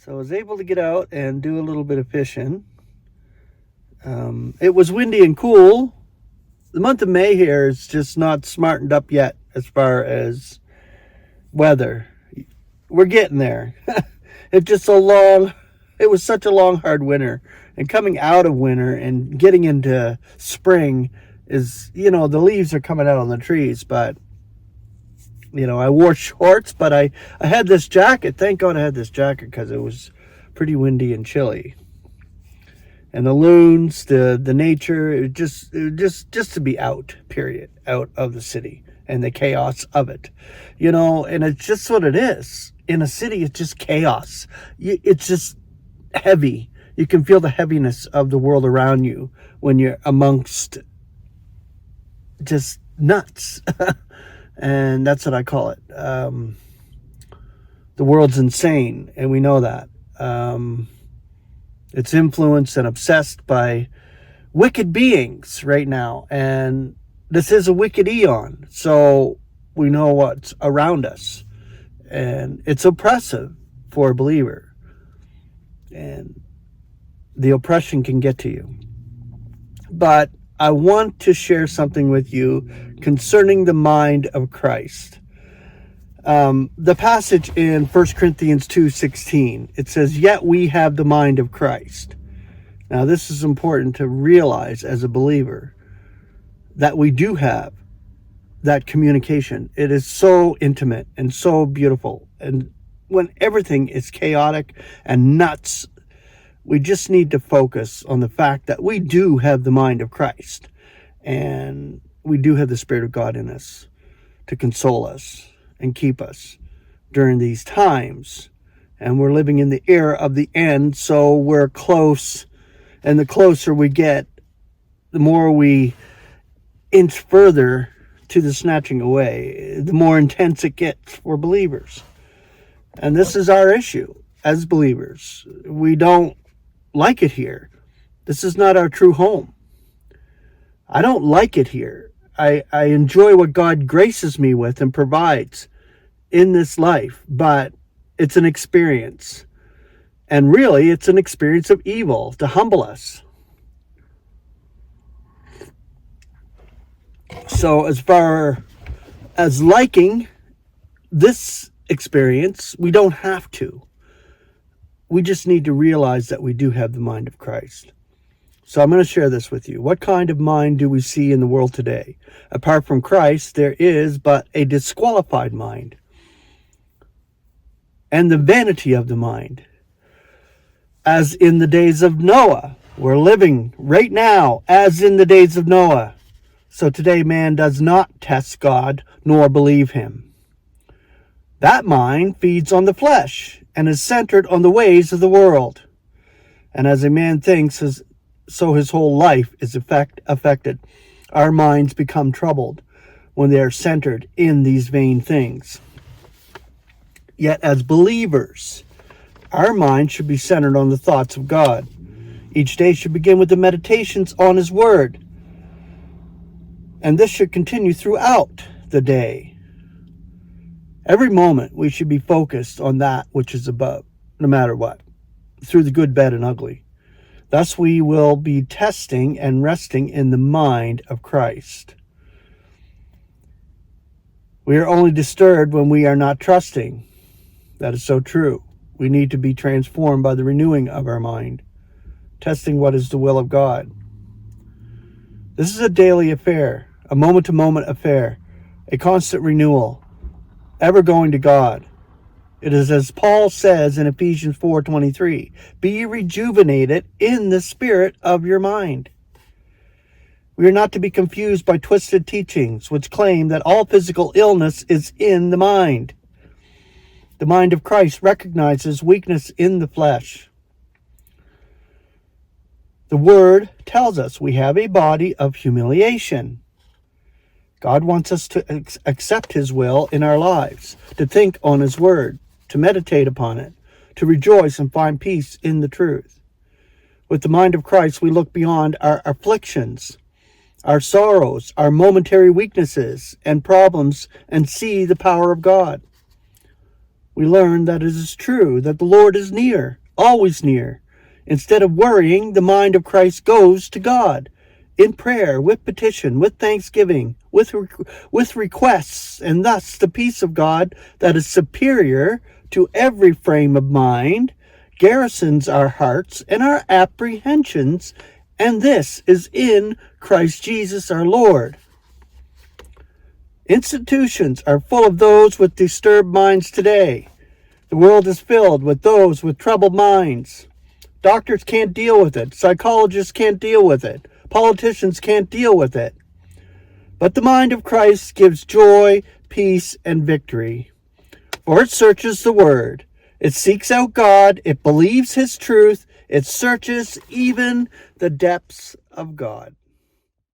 So I was able to get out and do a little bit of fishing. It was windy and cool. The month of May here is just not smartened up yet as far as weather. We're getting there. It was such a long, hard winter. And coming out of winter and getting into spring is, the leaves are coming out on the trees, but I wore shorts, but I had this jacket. Thank God I had this jacket because it was pretty windy and chilly. And the loons, the nature, it just to be out, period, out of the city and the chaos of it, and it's just what it is. In a city, it's just chaos. It's just heavy. You can feel the heaviness of the world around you when you're amongst just nuts. And that's what I call it. The world's insane, and we know that. It's influenced and obsessed by wicked beings right now. And this is a wicked eon. So we know what's around us. And it's oppressive for a believer. And the oppression can get to you. But I want to share something with you concerning the mind of Christ. The passage in 1 Corinthians 2:16, it says, "Yet we have the mind of Christ." Now, this is important to realize as a believer, that we do have that communication. It is so intimate and so beautiful. And when everything is chaotic and nuts, we just need to focus on the fact that we do have the mind of Christ. And we do have the Spirit of God in us to console us and keep us during these times. And we're living in the era of the end, so we're close. And the closer we get, the more we inch further to the snatching away, the more intense it gets for believers. And this is our issue as believers. We don't like it here. This is not our true home. I don't like it here. I enjoy what God graces me with and provides in this life, but it's an experience. And really, it's an experience of evil to humble us. So as far as liking this experience, we don't have to. We just need to realize that we do have the mind of Christ. So I'm going to share this with you. What kind of mind do we see in the world today? Apart from Christ, there is but a disqualified mind. And the vanity of the mind. As in the days of Noah. We're living right now as in the days of Noah. So today man does not test God nor believe him. That mind feeds on the flesh and is centered on the ways of the world. And as a man thinks, so his whole life is affected. Our minds become troubled when they are centered in these vain things. Yet as believers, our mind should be centered on the thoughts of God. Each day should begin with the meditations on His Word. And this should continue throughout the day. Every moment we should be focused on that which is above, no matter what, through the good, bad, and ugly. Thus we will be testing and resting in the mind of Christ. We are only disturbed when we are not trusting. That is so true. We need to be transformed by the renewing of our mind, testing what is the will of God. This is a daily affair, a moment-to-moment affair, a constant renewal, ever going to God. It is as Paul says in Ephesians 4:23, "Be rejuvenated in the spirit of your mind." We are not to be confused by twisted teachings which claim that all physical illness is in the mind. The mind of Christ recognizes weakness in the flesh. The Word tells us we have a body of humiliation. God wants us to accept His will in our lives, to think on His Word, to meditate upon it, to rejoice and find peace in the truth. With the mind of Christ, we look beyond our afflictions, our sorrows, our momentary weaknesses and problems, and see the power of God. We learn that it is true that the Lord is near, always near. Instead of worrying, the mind of Christ goes to God in prayer, with petition, with thanksgiving, with requests, and thus the peace of God that is superior to every frame of mind garrisons our hearts and our apprehensions, and this is in Christ Jesus our Lord. Institutions are full of those with disturbed minds today. The world is filled with those with troubled minds. Doctors can't deal with it. Psychologists can't deal with it. Politicians can't deal with it. But the mind of Christ gives joy, peace, and victory. For it searches the Word. It seeks out God. It believes His truth. It searches even the depths of God.